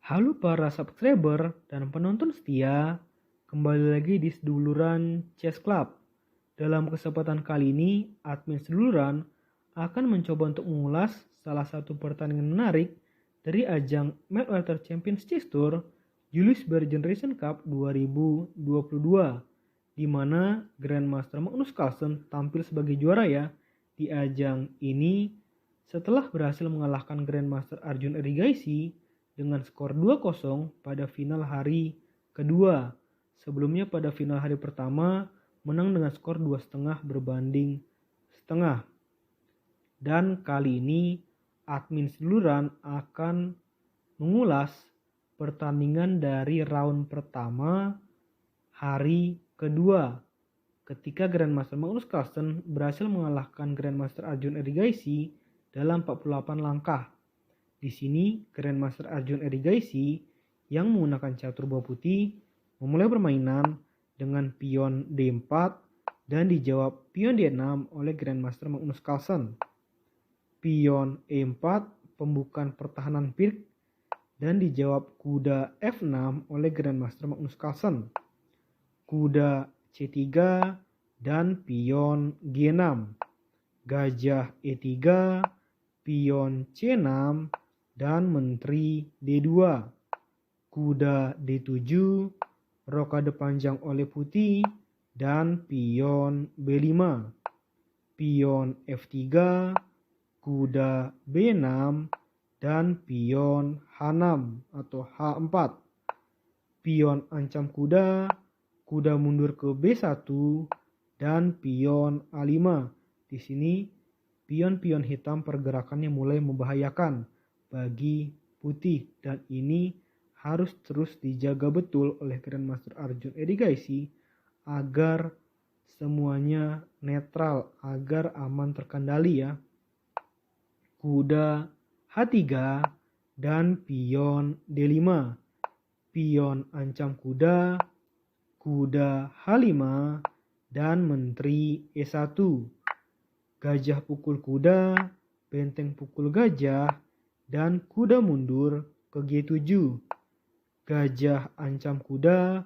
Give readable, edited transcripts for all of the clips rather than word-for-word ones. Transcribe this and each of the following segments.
Halo para subscriber dan penonton setia, kembali lagi di Seduluran Chess Club. Dalam kesempatan kali ini, admin Seduluran akan mencoba untuk mengulas salah satu pertandingan menarik dari ajang Meltwater Champions Chess Tour Julius Baer Generation Cup 2022, di mana Grandmaster Magnus Carlsen tampil sebagai juara ya di ajang ini setelah berhasil mengalahkan Grandmaster Arjun Erigaisi dengan skor 2-0 pada final hari kedua. Sebelumnya pada final hari pertama menang dengan skor 2,5 berbanding setengah. Dan kali ini admin Seduluran akan mengulas pertandingan dari round pertama hari kedua, ketika Grandmaster Magnus Carlsen berhasil mengalahkan Grandmaster Arjun Erigaisi dalam 48 langkah. Di sini Grandmaster Arjun Erigaisi yang menggunakan catur buah putih memulai permainan dengan pion D4 dan dijawab pion D6 oleh Grandmaster Magnus Carlsen. Pion E4 pembukaan pertahanan Pirc dan dijawab kuda F6 oleh Grandmaster Magnus Carlsen. Kuda C3 dan pion G6. Gajah E3, pion C6 dan menteri D2, kuda D7, rokade panjang oleh putih, dan pion B5, pion F3, kuda B6, dan pion H6 atau H4. Pion ancam kuda, kuda mundur ke B1, dan pion A5. Di sini pion-pion hitam pergerakannya mulai membahayakan bagi putih, dan ini harus terus dijaga betul oleh Grandmaster Arjun Erigaisi agar semuanya netral, agar aman terkendali ya. Kuda H3 dan pion D5, pion ancam kuda, kuda H5 dan menteri E1, gajah pukul kuda, benteng pukul gajah, dan kuda mundur ke G7. Gajah ancam kuda,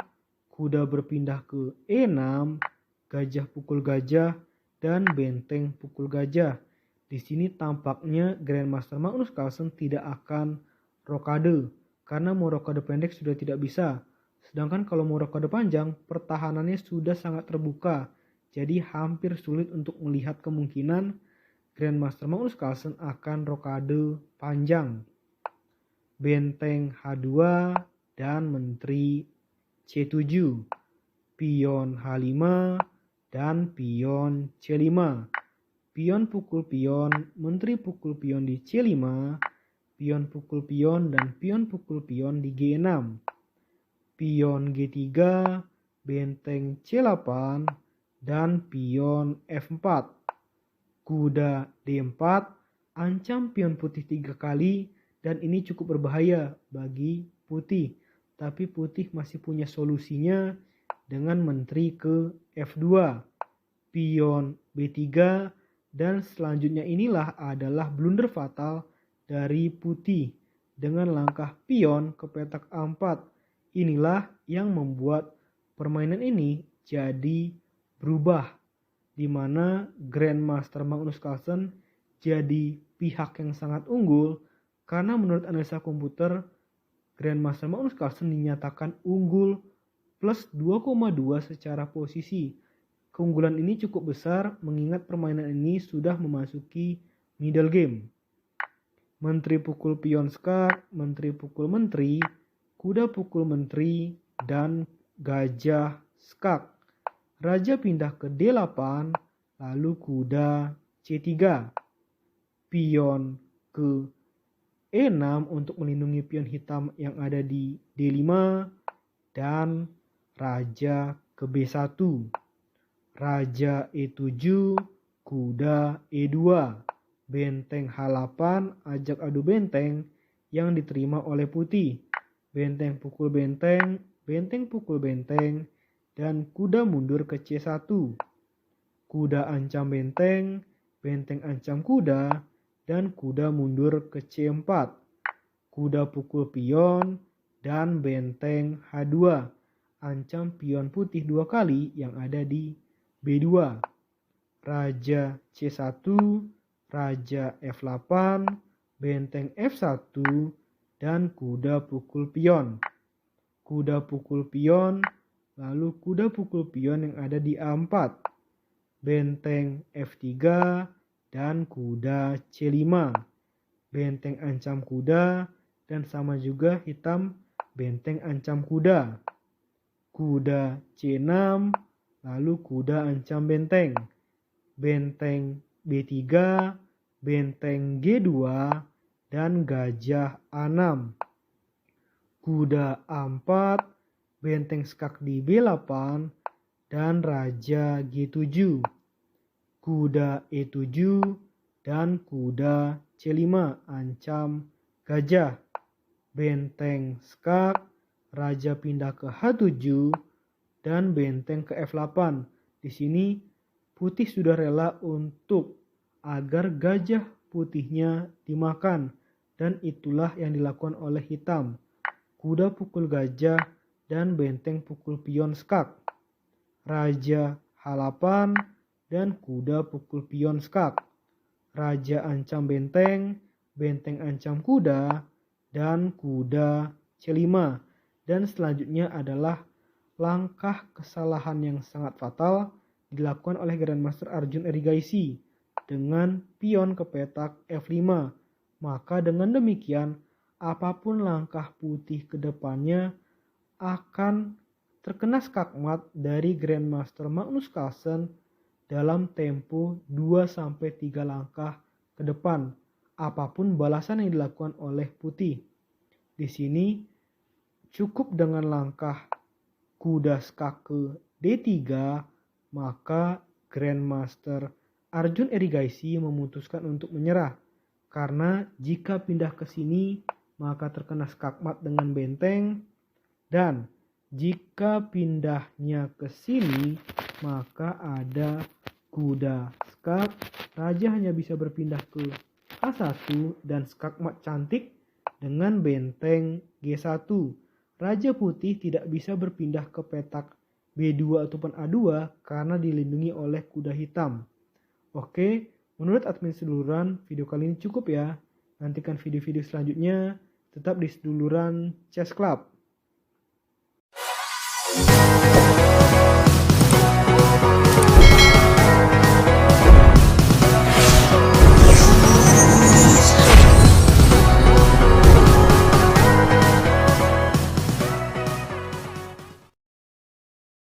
kuda berpindah ke E6, gajah pukul gajah, dan benteng pukul gajah. Di sini tampaknya Grandmaster Magnus Carlsen tidak akan rokade, karena mau rokade pendek sudah tidak bisa. Sedangkan kalau mau rokade panjang, pertahanannya sudah sangat terbuka. Jadi hampir sulit untuk melihat kemungkinan Grandmaster Magnus Carlsen akan rokade panjang. Benteng H2 dan menteri C7, pion H5 dan pion C5, pion pukul pion, menteri pukul pion di C5, pion pukul pion dan pion pukul pion di G6, pion G3, benteng C8, dan pion F4. Kuda D4 ancam pion putih 3 kali, dan ini cukup berbahaya bagi putih. Tapi putih masih punya solusinya dengan menteri ke F2, pion B3, dan selanjutnya inilah adalah blunder fatal dari putih dengan langkah pion ke petak A4. Inilah yang membuat permainan ini jadi berubah, di mana Grandmaster Magnus Carlsen jadi pihak yang sangat unggul, karena menurut analisa komputer Grandmaster Magnus Carlsen dinyatakan unggul plus 2,2 secara posisi. Keunggulan ini cukup besar mengingat permainan ini sudah memasuki middle game. Menteri pukul pion skak, menteri pukul menteri, kuda pukul menteri, dan gajah skak. Raja pindah ke D8, lalu kuda C3, pion ke E6 untuk melindungi pion hitam yang ada di D5, dan raja ke B1, raja E7, kuda E2, benteng H8 ajak adu benteng yang diterima oleh putih, benteng pukul benteng, benteng pukul benteng, dan kuda mundur ke C1, kuda ancam benteng, benteng ancam kuda, dan kuda mundur ke C4, kuda pukul pion, dan benteng H2. Ancam pion putih 2 kali yang ada di B2. Raja C1, Raja F8, benteng F1, dan kuda pukul pion. Kuda pukul pion, lalu kuda pukul pion yang ada di A4. Benteng F3 dan kuda C5. Benteng ancam kuda dan sama juga hitam benteng ancam kuda. Kuda C6, lalu kuda ancam benteng. Benteng B3, benteng G2, dan gajah A6. Kuda A4, benteng skak di B8, dan raja G7. Kuda E7 dan kuda C5 ancam gajah. Benteng skak, raja pindah ke H7, dan benteng ke F8. Di sini putih sudah rela untuk agar gajah putihnya dimakan, dan itulah yang dilakukan oleh hitam. Kuda pukul gajah dan benteng pukul pion skak. Raja H8 dan kuda pukul pion skak. Raja ancam benteng, benteng ancam kuda, dan kuda C5. Dan selanjutnya adalah langkah kesalahan yang sangat fatal dilakukan oleh Grandmaster Arjun Erigaisi dengan pion ke petak F5. Maka dengan demikian, apapun langkah putih ke depannya akan terkena skakmat dari Grandmaster Magnus Carlsen dalam tempo 2-3 langkah ke depan, apapun balasan yang dilakukan oleh putih. Di sini cukup dengan langkah kuda skak ke D3, maka Grandmaster Arjun Erigaisi memutuskan untuk menyerah. Karena jika pindah ke sini, maka terkena skakmat dengan benteng. Dan jika pindahnya ke sini, maka ada kuda skak. Raja hanya bisa berpindah ke A1 dan skakmat cantik dengan benteng G1. Raja putih tidak bisa berpindah ke petak B2 ataupun A2 karena dilindungi oleh kuda hitam. Oke, menurut admin seduluran, video kali ini cukup ya. Nantikan video-video selanjutnya tetap di seduluran Chess Club.